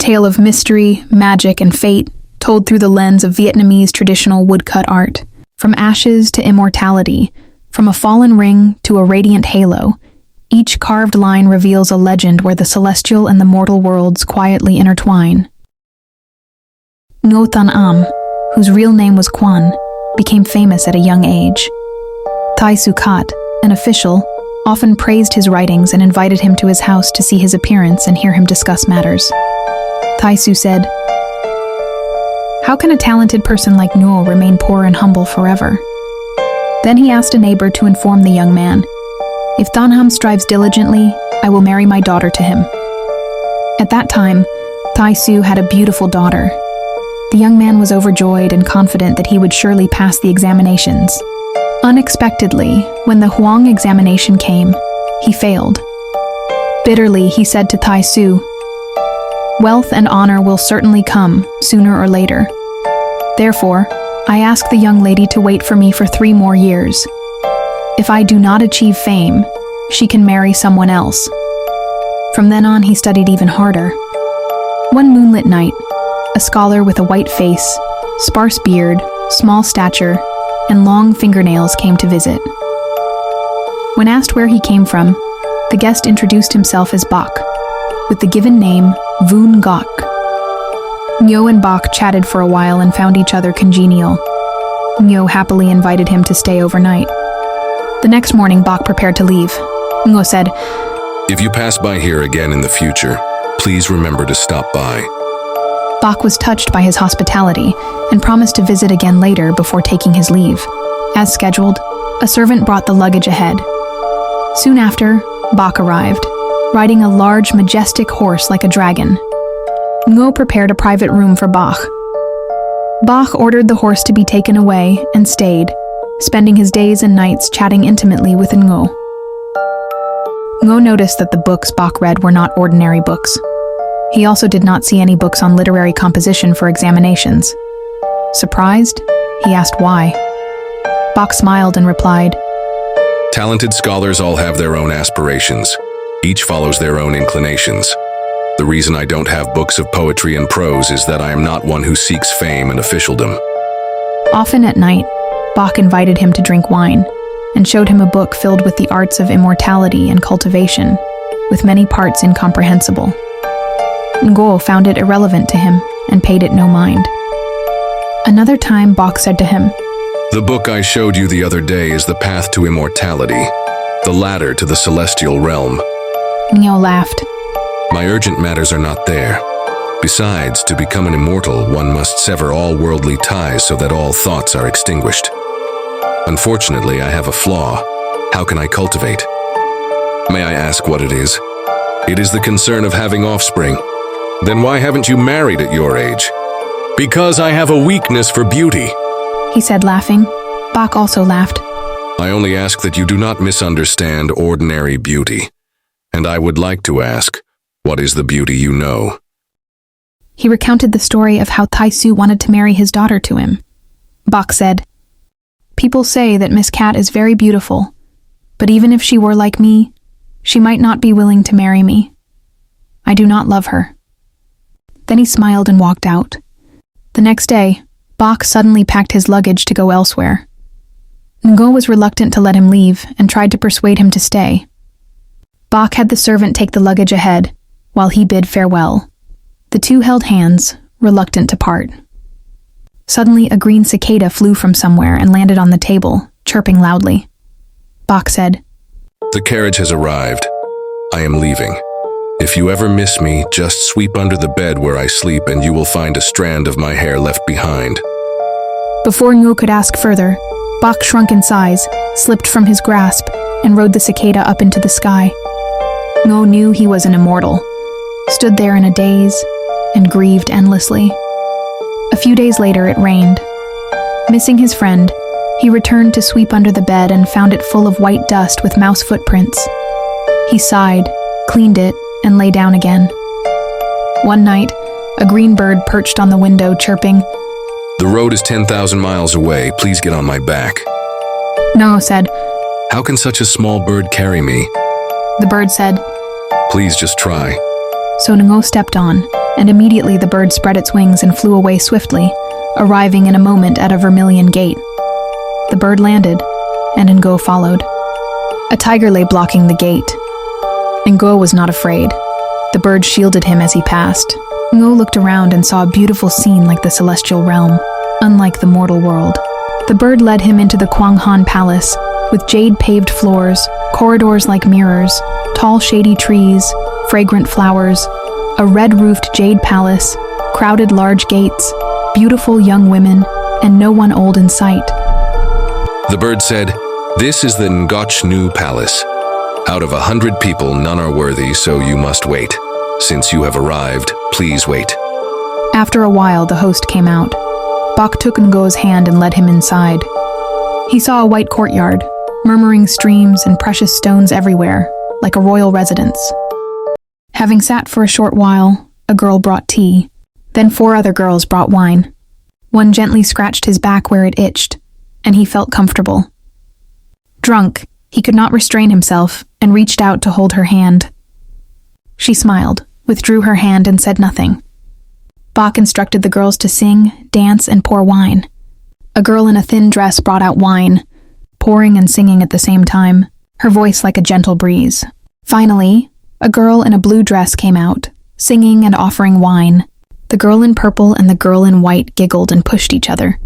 tale of mystery, magic, and fate, told through the lens of Vietnamese traditional woodcut art. From ashes to immortality, from a fallen ring to a radiant halo, each carved line reveals a legend where the celestial and the mortal worlds quietly intertwine. Ngo Tan Am, whose real name was Quan, became famous at a young age. Thai Sukat, an official, often praised his writings and invited him to his house to see his appearance and hear him discuss matters. Thai Su said, "How can a talented person like Ngo remain poor and humble forever?" Then he asked a neighbor to inform the young man, "If Tanham strives diligently, I will marry my daughter to him." At that time, Thai Su had a beautiful daughter. The young man was overjoyed and confident that he would surely pass the examinations. Unexpectedly, when the Huang examination came, he failed. Bitterly, he said to Thai Su, "Wealth and honor will certainly come, sooner or later. Therefore, I ask the young lady to wait for me for 3 more years. If I do not achieve fame, she can marry someone else." From then on, he studied even harder. One moonlit night, a scholar with a white face, sparse beard, small stature, and long fingernails came to visit. When asked where he came from, the guest introduced himself as Bak, with the given name Voon Gok. Ngo and Bak chatted for a while and found each other congenial. Ngo happily invited him to stay overnight. The next morning, Bak prepared to leave. Ngo said, "If you pass by here again in the future, please remember to stop by." Bak was touched by his hospitality and promised to visit again later before taking his leave. As scheduled, a servant brought the luggage ahead. Soon after, Bak arrived, riding a large, majestic horse like a dragon. Ngo prepared a private room for Bak. Bak ordered the horse to be taken away and stayed, spending his days and nights chatting intimately with Ngo. Ngo noticed that the books Bak read were not ordinary books. He also did not see any books on literary composition for examinations. Surprised, he asked why. Bak smiled and replied, Talented scholars all have their own aspirations. Each follows their own inclinations. The reason I don't have books of poetry and prose is that I am not one who seeks fame and officialdom. Often at night, Bak invited him to drink wine and showed him a book filled with the arts of immortality and cultivation, with many parts incomprehensible. Ngo found it irrelevant to him and paid it no mind. Another time, Bak said to him, The book I showed you the other day is the path to immortality, the ladder to the celestial realm. Ngo laughed. My urgent matters are not there. Besides, to become an immortal, one must sever all worldly ties so that all thoughts are extinguished. Unfortunately, I have a flaw. How can I cultivate? May I ask what it is? It is the concern of having offspring. Then why haven't you married at your age? Because I have a weakness for beauty, he said, laughing. Bak also laughed. I only ask that you do not misunderstand ordinary beauty. And I would like to ask, what is the beauty you know? He recounted the story of how Thai Su wanted to marry his daughter to him. Bak said, People say that Miss Cat is very beautiful, but even if she were like me, she might not be willing to marry me. I do not love her. Then he smiled and walked out. The next day, Bak suddenly packed his luggage to go elsewhere. Ngo was reluctant to let him leave and tried to persuade him to stay. Bak had the servant take the luggage ahead, while he bid farewell. The two held hands, reluctant to part. Suddenly, a green cicada flew from somewhere and landed on the table, chirping loudly. Bak said, The carriage has arrived. I am leaving. If you ever miss me, just sweep under the bed where I sleep and you will find a strand of my hair left behind. Before Ngo could ask further, Bak shrunk in size, slipped from his grasp, and rode the cicada up into the sky. Ngo knew he was an immortal, stood there in a daze, and grieved endlessly. A few days later, it rained. Missing his friend, he returned to sweep under the bed and found it full of white dust with mouse footprints. He sighed, cleaned it, and lay down again. One night, a green bird perched on the window, chirping, The road is 10,000 miles away. Please get on my back. Ngo said, How can such a small bird carry me? The bird said, Please just try. So Ngo stepped on, and immediately the bird spread its wings and flew away swiftly, arriving in a moment at a vermilion gate. The bird landed, and Ngo followed. A tiger lay blocking the gate. Ngo was not afraid. The bird shielded him as he passed. Ngo looked around and saw a beautiful scene like the celestial realm, unlike the mortal world. The bird led him into the Kwanghan Palace, with jade-paved floors, corridors like mirrors, tall shady trees, fragrant flowers, a red-roofed jade palace, crowded large gates, beautiful young women, and no one old in sight. The bird said, "This is the Ngoch Nu Palace. Out of 100 people, none are worthy, so you must wait. Since you have arrived, please wait." After a while, the host came out. Bak took Ngo's hand and led him inside. He saw a white courtyard, murmuring streams and precious stones everywhere, like a royal residence. Having sat for a short while, a girl brought tea. Then 4 other girls brought wine. One gently scratched his back where it itched, and he felt comfortable. Drunk, he could not restrain himself and reached out to hold her hand. She smiled, withdrew her hand, and said nothing. Bak instructed the girls to sing, dance, and pour wine. A girl in a thin dress brought out wine, pouring and singing at the same time, her voice like a gentle breeze. Finally, a girl in a blue dress came out, singing and offering wine. The girl in purple and the girl in white giggled and pushed each other,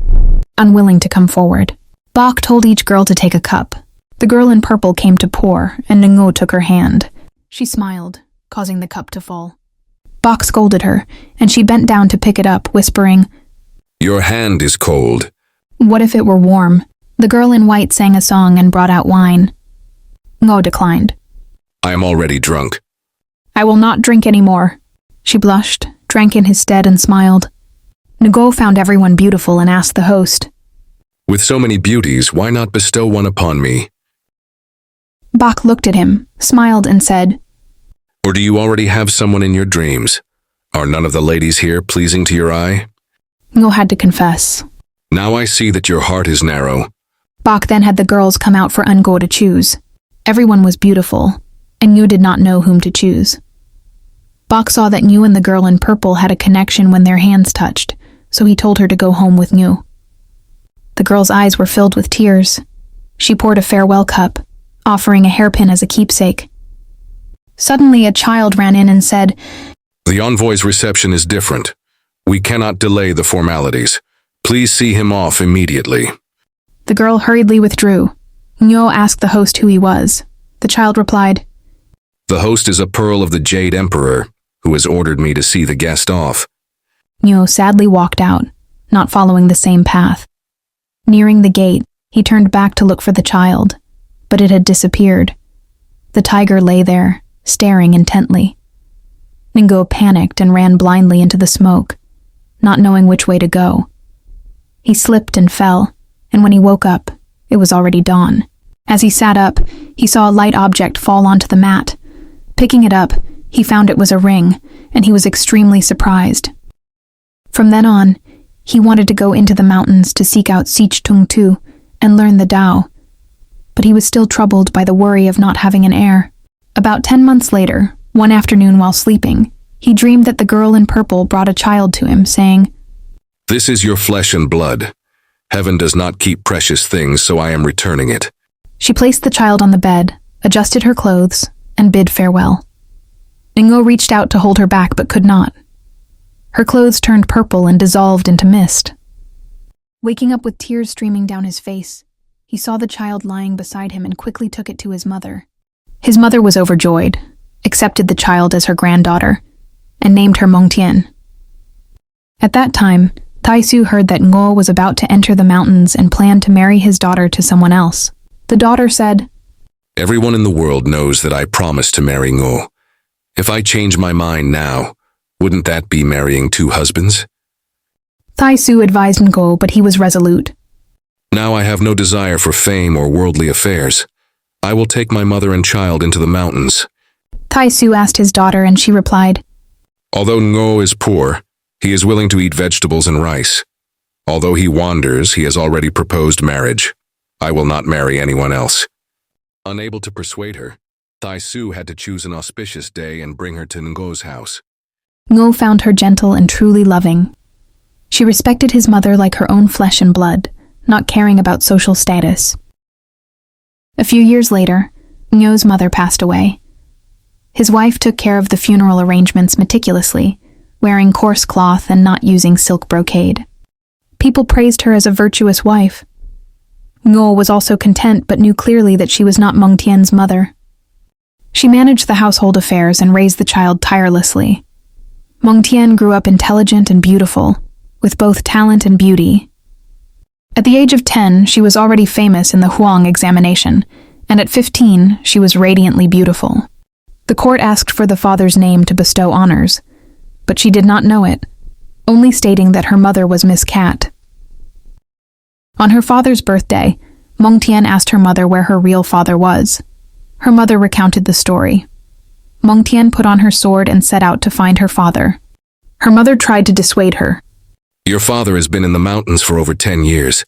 unwilling to come forward. Bak told each girl to take a cup. The girl in purple came to pour, and Ngo took her hand. She smiled, causing the cup to fall. Bak scolded her, and she bent down to pick it up, whispering, "Your hand is cold." "What if it were warm?" The girl in white sang a song and brought out wine. Ngo declined. "I am already drunk." "I will not drink any more." She blushed, drank in his stead, and smiled. Ngo found everyone beautiful and asked the host, "With so many beauties, why not bestow one upon me?" Bak looked at him, smiled, and said, "Or do you already have someone in your dreams? Are none of the ladies here pleasing to your eye?" Ngo had to confess. "Now I see that your heart is narrow." Bak then had the girls come out for Ngo to choose. Everyone was beautiful, and Ngo did not know whom to choose. Bak saw that Ngo and the girl in purple had a connection when their hands touched, so he told her to go home with Ngo. The girl's eyes were filled with tears. She poured a farewell cup, offering a hairpin as a keepsake. Suddenly, a child ran in and said, "The envoy's reception is different. We cannot delay the formalities. Please see him off immediately." The girl hurriedly withdrew. Ngo asked the host who he was. The child replied, "The host is a pearl of the Jade Emperor, who has ordered me to see the guest off." Ngo sadly walked out, not following the same path. Nearing the gate, he turned back to look for the child, but it had disappeared. The tiger lay there, staring intently. Ngo panicked and ran blindly into the smoke, not knowing which way to go. He slipped and fell, and when he woke up, it was already dawn. As he sat up, he saw a light object fall onto the mat. Picking it up, he found it was a ring, and he was extremely surprised. From then on, he wanted to go into the mountains to seek out Sich Tung Tu and learn the Tao, but he was still troubled by the worry of not having an heir. About 10 months later, one afternoon while sleeping, he dreamed that the girl in purple brought a child to him, saying, "This is your flesh and blood. Heaven does not keep precious things, so I am returning it." She placed the child on the bed, adjusted her clothes, and bid farewell. Ngo reached out to hold her back but could not. Her clothes turned purple and dissolved into mist. Waking up with tears streaming down his face, he saw the child lying beside him and quickly took it to his mother. His mother was overjoyed, accepted the child as her granddaughter, and named her Mongtian. At that time, Taisu heard that Ngo was about to enter the mountains and planned to marry his daughter to someone else. The daughter said, "Everyone in the world knows that I promised to marry Ngo. If I change my mind now, wouldn't that be marrying 2 husbands?" Taisu advised Ngo, but he was resolute. "Now I have no desire for fame or worldly affairs. I will take my mother and child into the mountains." Taisu asked his daughter, and she replied, "Although Ngo is poor, he is willing to eat vegetables and rice. Although he wanders, he has already proposed marriage. I will not marry anyone else." Unable to persuade her, Taisu had to choose an auspicious day and bring her to Ngo's house. Ngo found her gentle and truly loving. She respected his mother like her own flesh and blood, not caring about social status. A few years later, Ngo's mother passed away. His wife took care of the funeral arrangements meticulously, wearing coarse cloth and not using silk brocade. People praised her as a virtuous wife. Ngo was also content but knew clearly that she was not Meng Tian's mother. She managed the household affairs and raised the child tirelessly. Meng Tian grew up intelligent and beautiful, with both talent and beauty. At the age of 10, she was already famous in the Huang examination, and at 15, she was radiantly beautiful. The court asked for the father's name to bestow honors, but she did not know it, only stating that her mother was Miss Cat. On her father's birthday, Meng Tian asked her mother where her real father was. Her mother recounted the story. Meng Tian put on her sword and set out to find her father. Her mother tried to dissuade her. Your father has been in the mountains for over 10 years.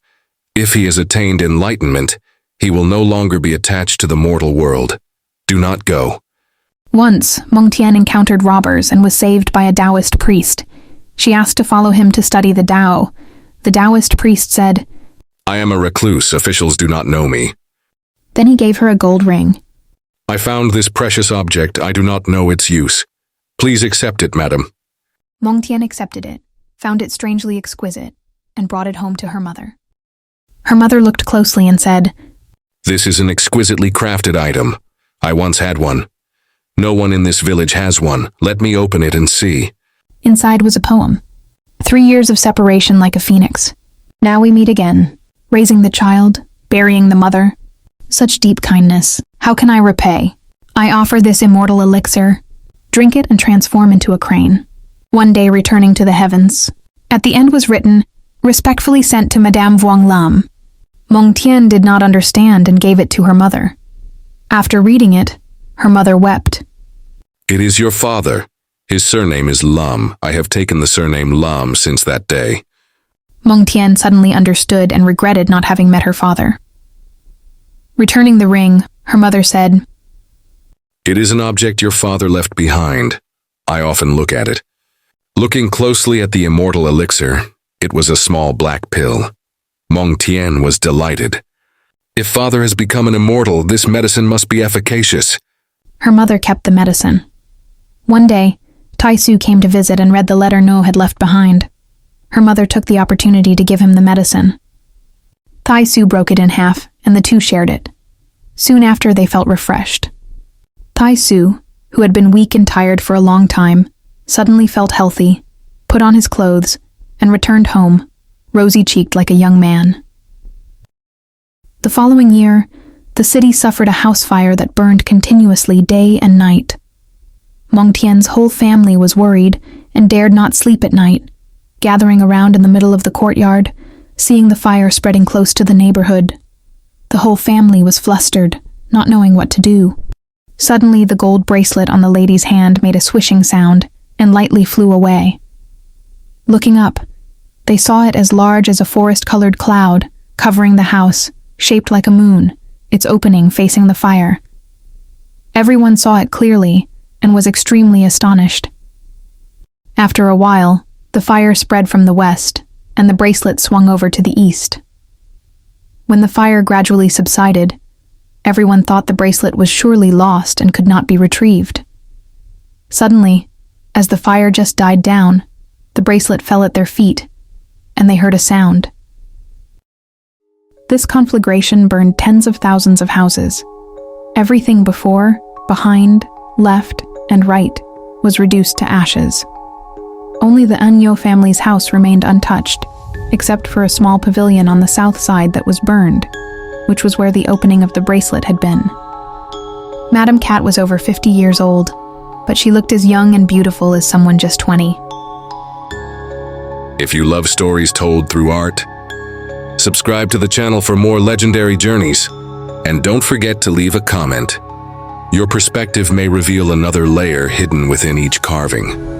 If he has attained enlightenment, he will no longer be attached to the mortal world. Do not go. Once, Meng Tian encountered robbers and was saved by a Taoist priest. She asked to follow him to study the Tao. The Taoist priest said, I am a recluse, officials do not know me. Then he gave her a gold ring. I found this precious object, I do not know its use. Please accept it, madam. Meng Tian accepted it, found it strangely exquisite, and brought it home to her mother. Her mother looked closely and said, This is an exquisitely crafted item. I once had one. No one in this village has one. Let me open it and see. Inside was a poem. 3 years of separation like a phoenix. Now we meet again, raising the child, burying the mother. Such deep kindness. How can I repay? I offer this immortal elixir. Drink it and transform into a crane. One day returning to the heavens. At the end was written, respectfully sent to Madame Vuong Lam. Meng Tian did not understand and gave it to her mother. After reading it, her mother wept. It is your father. His surname is Lam. I have taken the surname Lam since that day. Meng Tian suddenly understood and regretted not having met her father. Returning the ring, her mother said, It is an object your father left behind. I often look at it. Looking closely at the immortal elixir, it was a small black pill. Meng Tian was delighted. If father has become an immortal, this medicine must be efficacious. Her mother kept the medicine. One day, Tai Su came to visit and read the letter No had left behind. Her mother took the opportunity to give him the medicine. Tai Su broke it in half, and the two shared it. Soon after, they felt refreshed. Tai Su, who had been weak and tired for a long time, suddenly felt healthy, put on his clothes, and returned home, rosy-cheeked like a young man. The following year, the city suffered a house fire that burned continuously day and night. Meng Tian's whole family was worried and dared not sleep at night, gathering around in the middle of the courtyard, seeing the fire spreading close to the neighborhood. The whole family was flustered, not knowing what to do. Suddenly, the gold bracelet on the lady's hand made a swishing sound and lightly flew away. Looking up, they saw it as large as a forest-colored cloud, covering the house, shaped like a moon, its opening facing the fire. Everyone saw it clearly and was extremely astonished. After a while, the fire spread from the west, and the bracelet swung over to the east. When the fire gradually subsided, everyone thought the bracelet was surely lost and could not be retrieved. Suddenly, as the fire just died down, the bracelet fell at their feet, and they heard a sound. This conflagration burned tens of thousands of houses. Everything before, behind, left, and right was reduced to ashes. Only the Anyo family's house remained untouched, except for a small pavilion on the south side that was burned, which was where the opening of the bracelet had been. Madame Cat was over 50 years old, but she looked as young and beautiful as someone just 20. If you love stories told through art, subscribe to the channel for more legendary journeys, and don't forget to leave a comment. Your perspective may reveal another layer hidden within each carving.